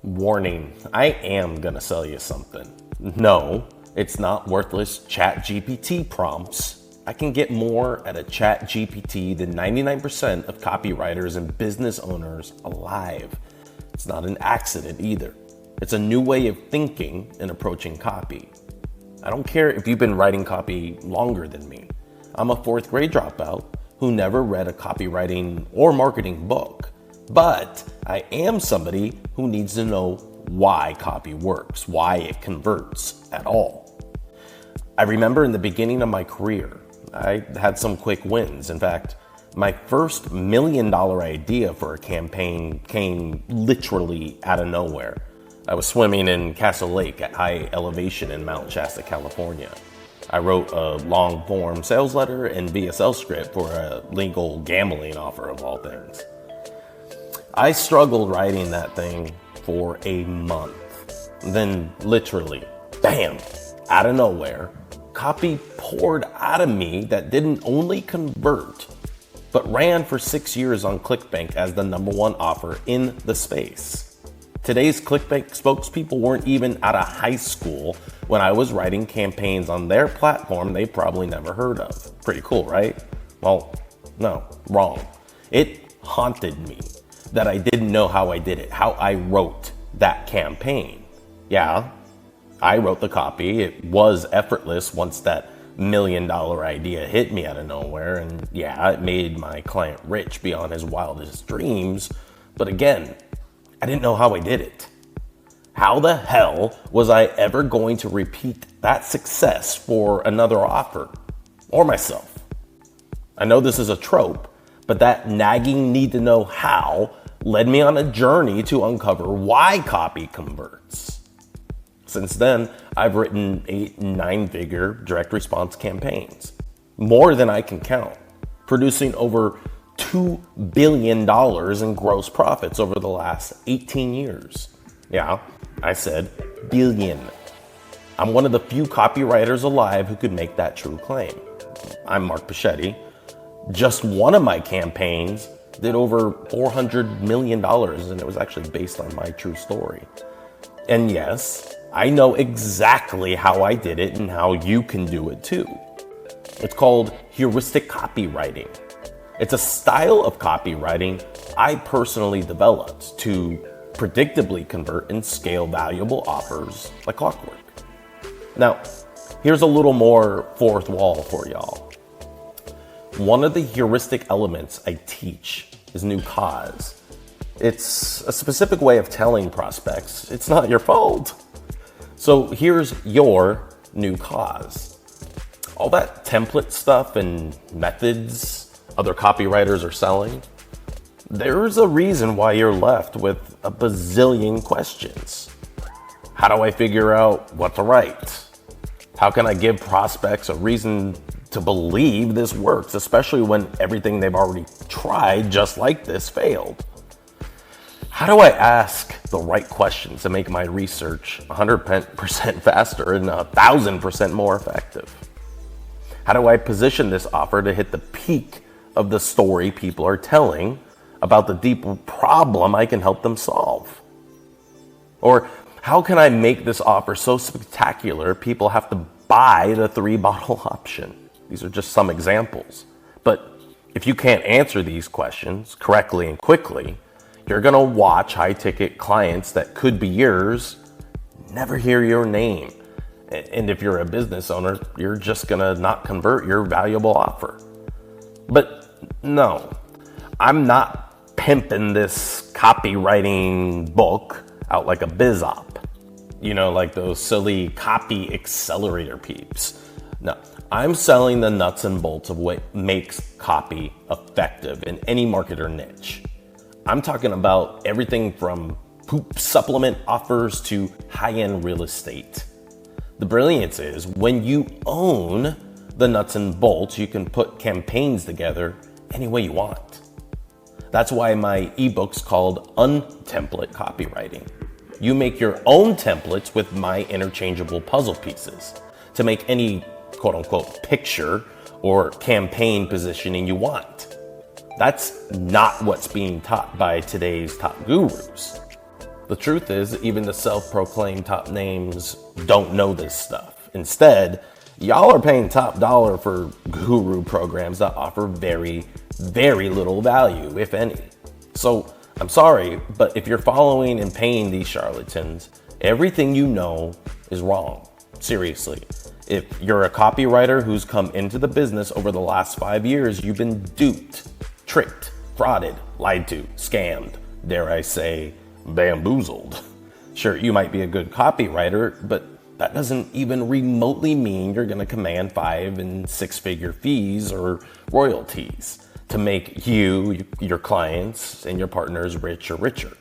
Warning, I am gonna sell you something. No, it's not worthless ChatGPT prompts. I can get more out of ChatGPT than 99% of copywriters and business owners alive. It's not an accident either. It's a new way of thinking and approaching copy. I don't care if you've been writing copy longer than me. I'm a 4th grade dropout who never read a copywriting or marketing book. But I am somebody who needs to know why copy works, why it converts at all. I remember in the beginning of my career, I had some quick wins. In fact, my first $1 million idea for a campaign came literally out of nowhere. I was swimming in Castle Lake at high elevation in Mount Shasta, California. I wrote a long form sales letter and VSL script for a legal gambling offer of all things. I struggled writing that thing for a month. Then literally, bam, out of nowhere, copy poured out of me that didn't only convert, but ran for 6 years on ClickBank as the #1 offer in the space. Today's ClickBank spokespeople weren't even out of high school when I was writing campaigns on their platform they probably never heard of. Pretty cool, right? Well, no, wrong. It haunted me that I didn't know how I did it, how I wrote that campaign. Yeah, I wrote the copy. It was effortless once that $1 million idea hit me out of nowhere. And yeah, it made my client rich beyond his wildest dreams. But again, I didn't know how I did it. How the hell was I ever going to repeat that success for another offer or myself? I know this is a trope, but that nagging need to know how led me on a journey to uncover why copy converts. Since then, I've written 8 and 9-figure direct response campaigns, more than I can count, producing over $2 billion in gross profits over the last 18 years. Yeah, I said billion. I'm one of the few copywriters alive who could make that true claim. I'm Mark Pachetti. Just one of my campaigns did over $400 million, and it was actually based on my true story. And yes, I know exactly how I did it and how you can do it too. It's called heuristic copywriting. It's a style of copywriting I personally developed to predictably convert and scale valuable offers like clockwork. Now, here's a little more fourth wall for y'all. One of the heuristic elements I teach is new cause. It's a specific way of telling prospects it's not your fault. So here's your new cause. All that template stuff and methods other copywriters are selling, there's a reason why you're left with a bazillion questions. How do I figure out what to write? How can I give prospects a reason to believe this works, especially when everything they've already tried just like this failed? How do I ask the right questions to make my research 100% faster and 1,000% more effective? How do I position this offer to hit the peak of the story people are telling about the deep problem I can help them solve? Or how can I make this offer so spectacular people have to buy the 3-bottle option? These are just some examples. But if you can't answer these questions correctly and quickly, you're gonna watch high-ticket clients that could be yours never hear your name. And if you're a business owner, you're just gonna not convert your valuable offer. But no, I'm not pimping this copywriting book out like a biz op. You know, like those silly copy accelerator peeps. No, I'm selling the nuts and bolts of what makes copy effective in any market or niche. I'm talking about everything from poop supplement offers to high-end real estate. The brilliance is when you own the nuts and bolts, you can put campaigns together any way you want. That's why my ebook's called Untemplate Copywriting. You make your own templates with my interchangeable puzzle pieces to make any quote-unquote picture or campaign positioning you want. That's not what's being taught by today's top gurus. The truth is, even the self-proclaimed top names don't know this stuff. Instead, y'all are paying top dollar for guru programs that offer very, very little value, if any. So, I'm sorry, but if you're following and paying these charlatans, everything you know is wrong. Seriously. If you're a copywriter who's come into the business over the last 5 years, you've been duped, tricked, frauded, lied to, scammed, dare I say, bamboozled. Sure, you might be a good copywriter, but that doesn't even remotely mean you're going to command 5 and 6-figure fees or royalties to make you, your clients, and your partners rich or richer.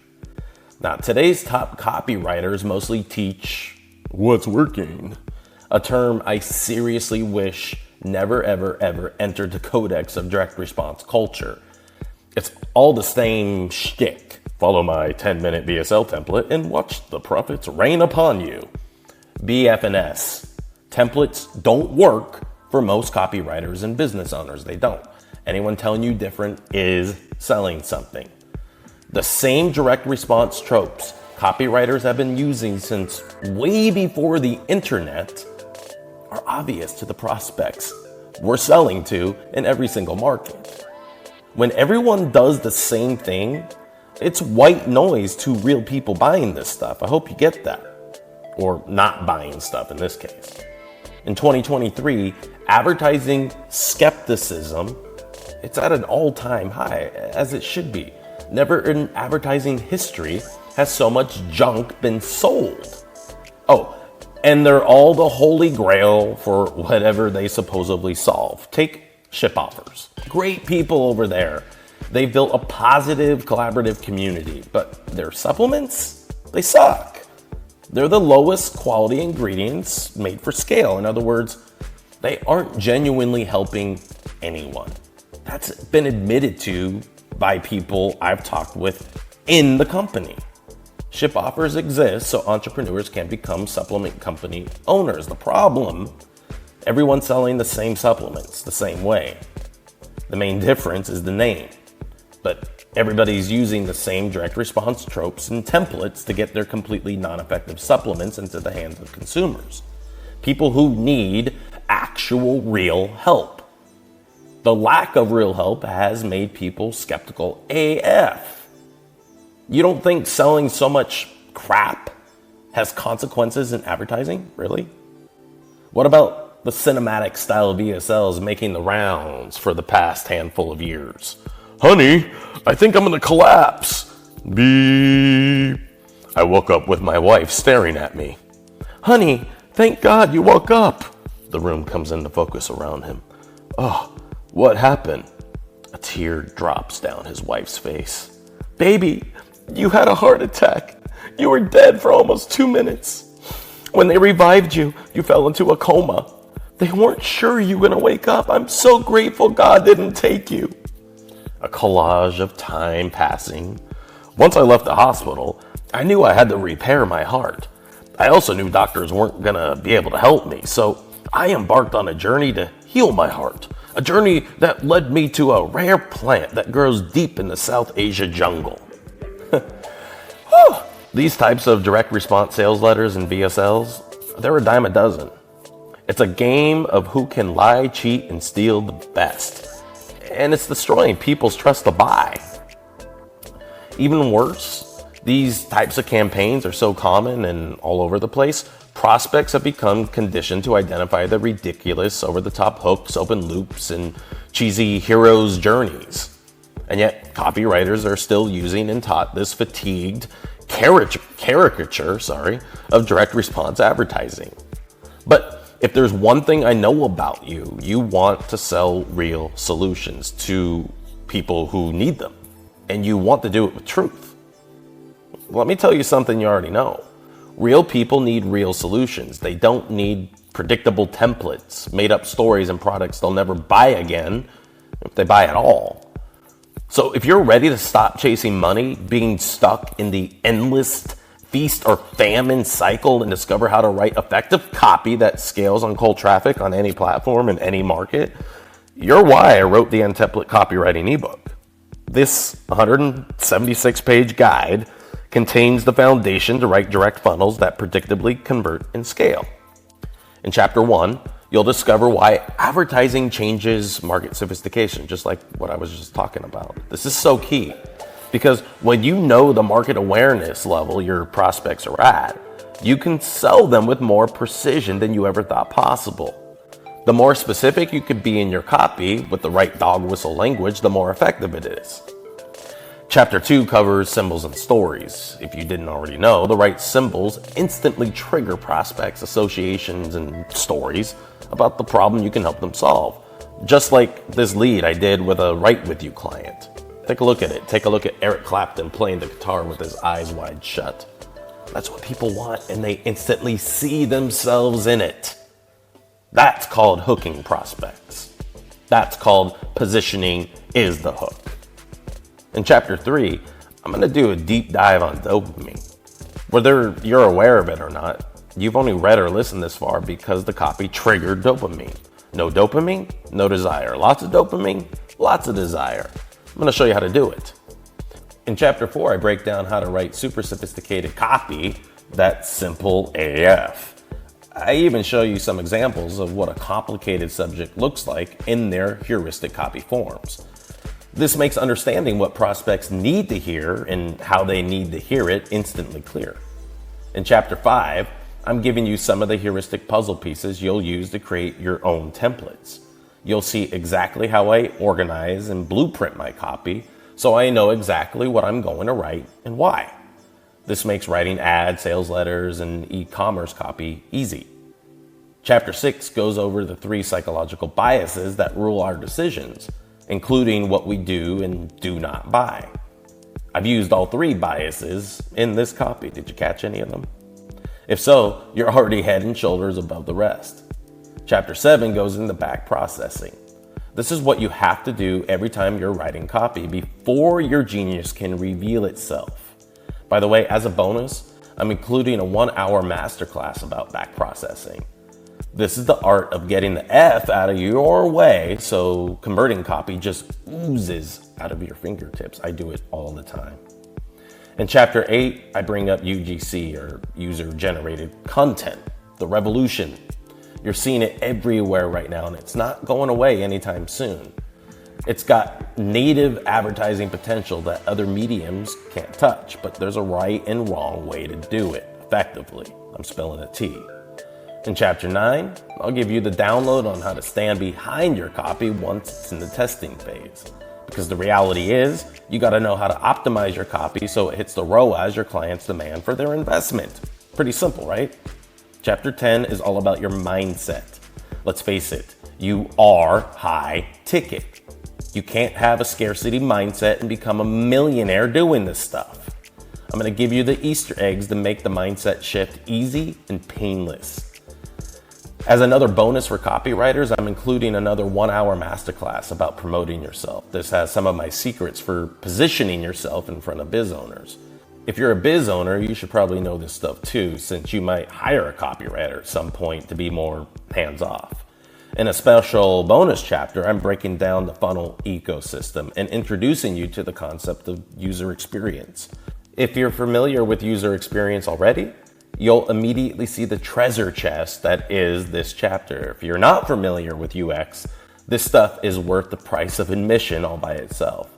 Now, today's top copywriters mostly teach what's working, a term I seriously wish never, ever, ever entered the codex of direct response culture. It's all the same shtick. Follow my 10-minute VSL template and watch the profits rain upon you. BFNS. Templates don't work for most copywriters and business owners. They don't. Anyone telling you different is selling something. The same direct response tropes copywriters have been using since way before the internet are obvious to the prospects we're selling to in every single market. When everyone does the same thing, it's white noise to real people buying this stuff. I hope you get that. Or not buying stuff in this case. In 2023, advertising skepticism, it's at an all-time high, as it should be. Never in advertising history has so much junk been sold. Oh, and they're all the holy grail for whatever they supposedly solve. Take ship offers. Great people over there. They've built a positive, collaborative community, but their supplements, they suck. They're the lowest quality ingredients made for scale. In other words, they aren't genuinely helping anyone. That's been admitted to by people I've talked with in the company. Ship offers exist so entrepreneurs can become supplement company owners. The problem, everyone's selling the same supplements the same way. The main difference is the name. But everybody's using the same direct response tropes and templates to get their completely non-effective supplements into the hands of consumers. People who need actual real help. The lack of real help has made people skeptical AF. You don't think selling so much crap has consequences in advertising? Really? What about the cinematic style of VSLs making the rounds for the past handful of years? Honey, I think I'm gonna collapse. Beep. I woke up with my wife staring at me. Honey, thank God you woke up. The room comes into focus around him. Oh, what happened? A tear drops down his wife's face. Baby, you had a heart attack. You were dead for almost 2 minutes. When they revived you, you fell into a coma. They weren't sure you were gonna wake up. I'm so grateful God didn't take you. A collage of time passing. Once I left the hospital, I knew I had to repair my heart. I also knew doctors weren't gonna be able to help me, so I embarked on a journey to heal my heart. A journey that led me to a rare plant that grows deep in the South Asia jungle. These types of direct response sales letters and VSLs, they're a dime a dozen. It's a game of who can lie, cheat, and steal the best. And it's destroying people's trust to buy. Even worse, these types of campaigns are so common and all over the place, prospects have become conditioned to identify the ridiculous, over-the-top hooks, open loops, and cheesy heroes' journeys. And yet, copywriters are still using and taught this fatigued caricature of direct response advertising. But if there's one thing I know about you, you want to sell real solutions to people who need them. And you want to do it with truth. Let me tell you something you already know. Real people need real solutions. They don't need predictable templates, made up stories and products they'll never buy again, if they buy at all. So if you're ready to stop chasing money, being stuck in the endless feast or famine cycle, and discover how to write effective copy that scales on cold traffic on any platform in any market, you're why I wrote the Untemplate Copywriting Ebook. This 176-page guide contains the foundation to write direct funnels that predictably convert and scale. In Chapter 1, you'll discover why advertising changes market sophistication, just like what I was just talking about. This is so key because when you know the market awareness level your prospects are at, you can sell them with more precision than you ever thought possible. The more specific you could be in your copy with the right dog whistle language, the more effective it is. Chapter 2 covers symbols and stories. If you didn't already know, the right symbols instantly trigger prospects, associations, and stories about the problem you can help them solve. Just like this lead I did with a Write With You client. Take a look at it. Take a look at Eric Clapton playing the guitar with his eyes wide shut. That's what people want, and they instantly see themselves in it. That's called hooking prospects. That's called positioning is the hook. In Chapter 3, I'm going to do a deep dive on dopamine. Whether you're aware of it or not, you've only read or listened this far because the copy triggered dopamine. No dopamine, no desire. Lots of dopamine, lots of desire. I'm going to show you how to do it. In Chapter 4, I break down how to write super sophisticated copy that's simple AF. I even show you some examples of what a complicated subject looks like in their heuristic copy forms. This makes understanding what prospects need to hear and how they need to hear it instantly clear. In Chapter 5, I'm giving you some of the heuristic puzzle pieces you'll use to create your own templates. You'll see exactly how I organize and blueprint my copy, so I know exactly what I'm going to write and why. This makes writing ads, sales letters, and e-commerce copy easy. Chapter 6 goes over the 3 psychological biases that rule our decisions, including what we do and do not buy. I've used all 3 biases in this copy. Did you catch any of them? If so, you're already head and shoulders above the rest. Chapter 7 goes into back processing. This is what you have to do every time you're writing copy before your genius can reveal itself. By the way, as a bonus, I'm including a 1-hour masterclass about back processing. This is the art of getting the F out of your way so converting copy just oozes out of your fingertips. I do it all the time. In Chapter 8, I bring up UGC, or user-generated content, the revolution. You're seeing it everywhere right now, and it's not going away anytime soon. It's got native advertising potential that other mediums can't touch, but there's a right and wrong way to do it effectively. I'm spilling a tea. In Chapter 9, I'll give you the download on how to stand behind your copy once it's in the testing phase. Because the reality is, you got to know how to optimize your copy so it hits the ROAS your clients demand for their investment. Pretty simple, right? Chapter 10 is all about your mindset. Let's face it, you are high ticket. You can't have a scarcity mindset and become a millionaire doing this stuff. I'm going to give you the Easter eggs to make the mindset shift easy and painless. As another bonus for copywriters, I'm including another 1-hour masterclass about promoting yourself. This has some of my secrets for positioning yourself in front of biz owners. If you're a biz owner, you should probably know this stuff too, since you might hire a copywriter at some point to be more hands-off. In a special bonus chapter, I'm breaking down the funnel ecosystem and introducing you to the concept of user experience. If you're familiar with user experience already, you'll immediately see the treasure chest that is this chapter. If you're not familiar with UX, this stuff is worth the price of admission all by itself.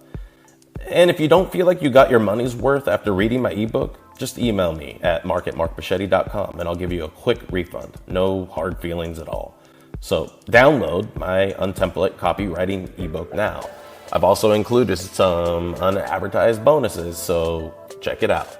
And if you don't feel like you got your money's worth after reading my ebook, just email me at mark@markbichetti.com and I'll give you a quick refund. No hard feelings at all. So download my Untemplate Copywriting Ebook now. I've also included some unadvertised bonuses, so check it out.